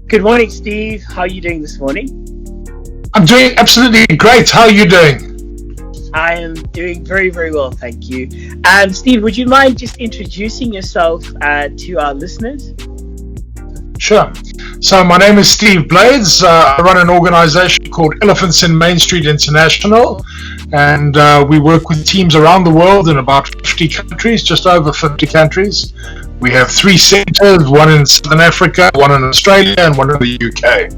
Good morning, Steve. How are you doing this morning? I'm doing absolutely great. How are you doing? I am doing very, very well, thank you. Steve, would you mind just introducing yourself to our listeners? Sure. So my name is Steve Blades. I run an organization called Elephants in Main Street International, and we work with teams around the world in about 50 countries, just over 50 countries. We have 3 centers, one in Southern Africa, one in Australia, and one in the UK.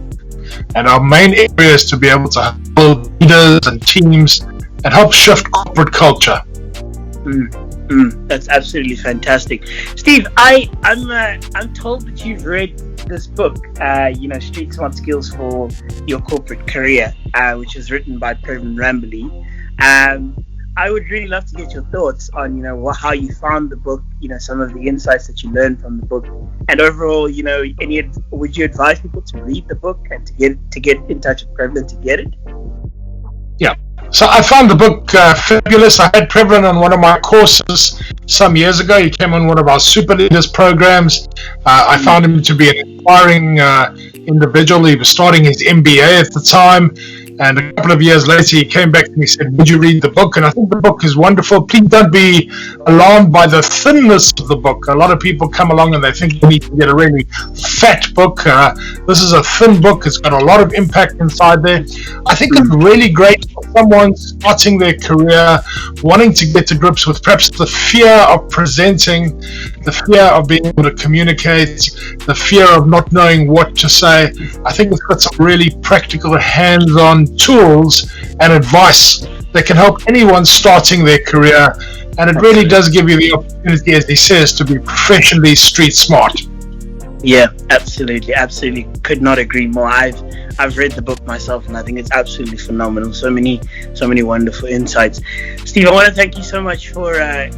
And our main area is to be able to help leaders and teams and help shift corporate culture. That's absolutely fantastic, Steve. I'm told that you've read this book, Street Smart Skills for Your Corporate Career, which is written by Prevlen Rambalee. I would really love to get your thoughts on, how you found the book, some of the insights that you learned from the book, and overall, would you advise people to read the book and to get in touch with Prevlen to get it? Yeah. So I found the book fabulous. I had Prevlen on one of my courses some years ago. He came on one of our Super Leaders programs. I found him to be an inspiring individual. He was starting his MBA at the time. And a couple of years later, he came back and he said, would you read the book? And I think the book is wonderful. Please don't be alarmed by the thinness of the book. A lot of people come along and they think you need to get a really fat book. This is a thin book. It's got a lot of impact inside there. I think it's really great for someone starting their career, wanting to get to grips with perhaps the fear of presenting, the fear of being able to communicate, the fear of not knowing what to say. I think it's got some really practical, hands-on tools and advice that can help anyone starting their career, and it really does give you the opportunity, as he says, to be professionally street smart. Yeah, absolutely, could not agree more. I've read the book myself, and I think it's absolutely phenomenal. So many wonderful insights. Steve, I want to thank you so much for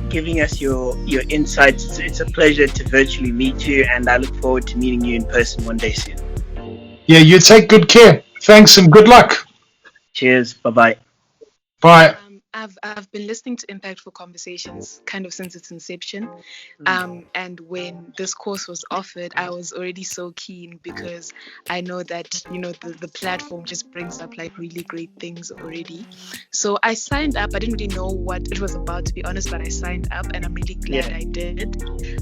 giving us your insights. It's a pleasure to virtually meet you, and I look forward to meeting you in person one day soon. Yeah, you take good care. Thanks and good luck. Cheers. Bye-bye. Bye. I've been listening to Impactful Conversations kind of since its inception. And when this course was offered, I was already so keen because I know that, the platform just brings up like really great things already. So I signed up. I didn't really know what it was about, to be honest, but I signed up and I'm really glad I did.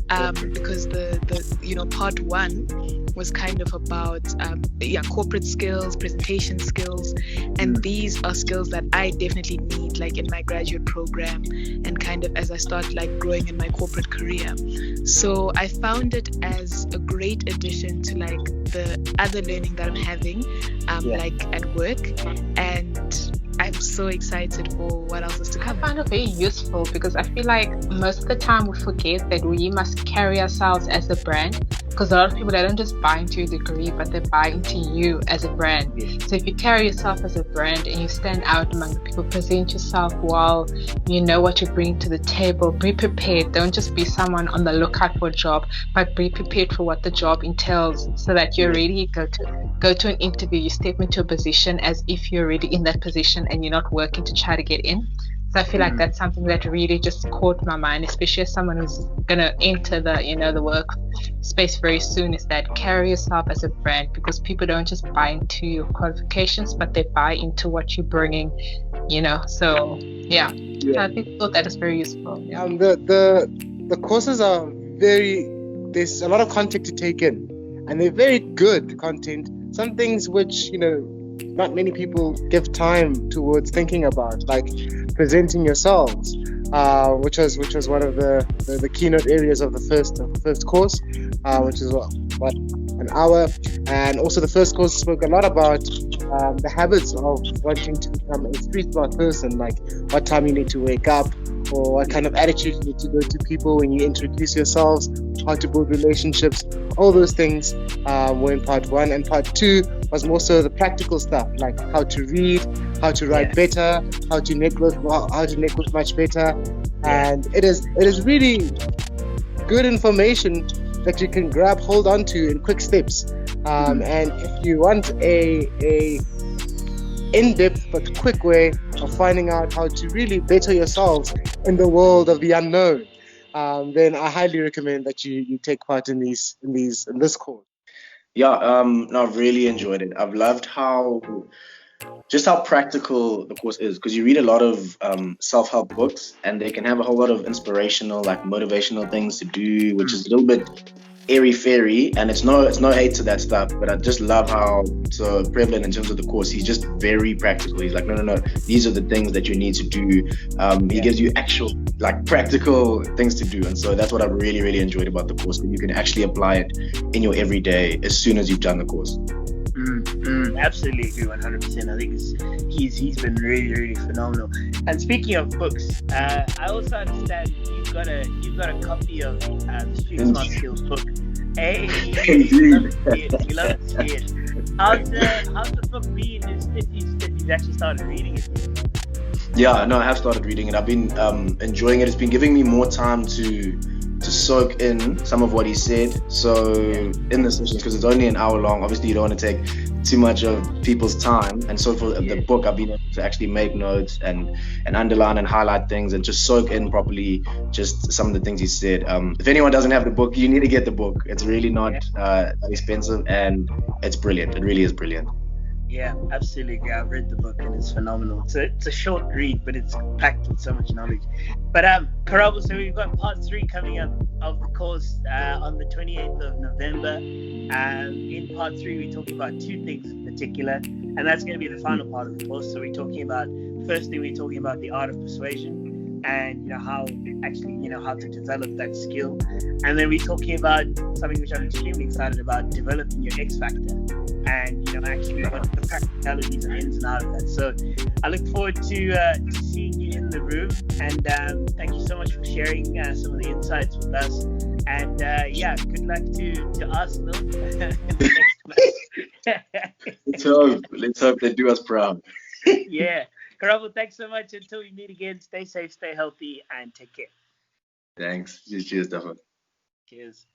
Because the part 1 was kind of about corporate skills, presentation skills, and these are skills that I definitely need like in my graduate program and kind of as I start like growing in my corporate career. So I found it as a great addition to like the other learning that I'm having like at work, and I'm so excited for what else is to come. I find it very useful because I feel like most of the time we forget that we must carry ourselves as a brand, because a lot of people, they don't just buy into your degree, but they buy into you as a brand. So if you carry yourself as a brand and you stand out among the people, present yourself well, you know what you bring to the table, be prepared. Don't just be someone on the lookout for a job, but be prepared for what the job entails so that you're ready. Go to an interview, you step into a position as if you're already in that position and you're not working to try to get in. So I feel like that's something that really just caught my mind, especially as someone who's going to enter the work space very soon, is that carry yourself as a brand, because people don't just buy into your qualifications, but they buy into what you're bringing, so yeah. I thought that is very useful. The courses are there's a lot of content to take in, and they're very good content. Some things which not many people give time towards thinking about, like presenting yourselves, which was one of the keynote areas of the first course, which is what an hour. And also the first course spoke a lot about the habits of wanting to become a street smart person, like what time you need to wake up, or what kind of attitude you need to go to people when you introduce yourselves, how to build relationships. All those things were in part 1, and part 2 was more so the practical stuff, like how to read, how to write better, how to network much better. And it is really good information that you can hold on to in quick steps. And if you want a in-depth but quick way of finding out how to really better yourselves in the world of the unknown, then I highly recommend that you take part in this course. Yeah, no, I've really enjoyed it. I've loved how practical the course is, because you read a lot of self-help books, and they can have a whole lot of inspirational, like motivational things to do, which is a little bit airy fairy, and it's no hate to that stuff, but I just love how so Prevlen, in terms of the course, he's just very practical. He's like, no, these are the things that you need to do. He gives you actual, like, practical things to do, and so that's what I've really, really enjoyed about the course, that you can actually apply it in your everyday as soon as you've done the course. Absolutely agree 100%. I think he's been really, really phenomenal. And speaking of books, I also understand you've got a copy of the Street Smart Skills book. Hey, we love to see it. How's the book been if you've actually started reading it? Yeah, no, I have started reading it. I've been enjoying it. It's been giving me more time to soak in some of what he said. So in the sessions, because it's only an hour long, obviously you don't want to take too much of people's time. And so for the book, I've been able to actually make notes and underline and highlight things and just soak in properly just some of the things he said. If anyone doesn't have the book, you need to get the book. It's really not that expensive, and it's brilliant. It really is brilliant. Yeah, absolutely. I've read the book and it's phenomenal. It's a short read, but it's packed with so much knowledge. But Karabo, so we've got part 3 coming up of the course on the 28th of November. In part 3, we're talking about 2 things in particular, and that's going to be the final part of the course. So we're talking about, firstly, we're talking about the art of persuasion, and how to develop that skill. And then we're talking about something which I'm extremely excited about, developing your X factor, and actually what the practicalities and ins and outs of that. So I look forward to seeing you in the room, and thank you so much for sharing some of the insights with us. And good luck to Arsenal in the next match. Let's hope they do us proud. Yeah. Karabo, thanks so much. Until we meet again, stay safe, stay healthy, and take care. Thanks. Cheers, Dafa. Cheers.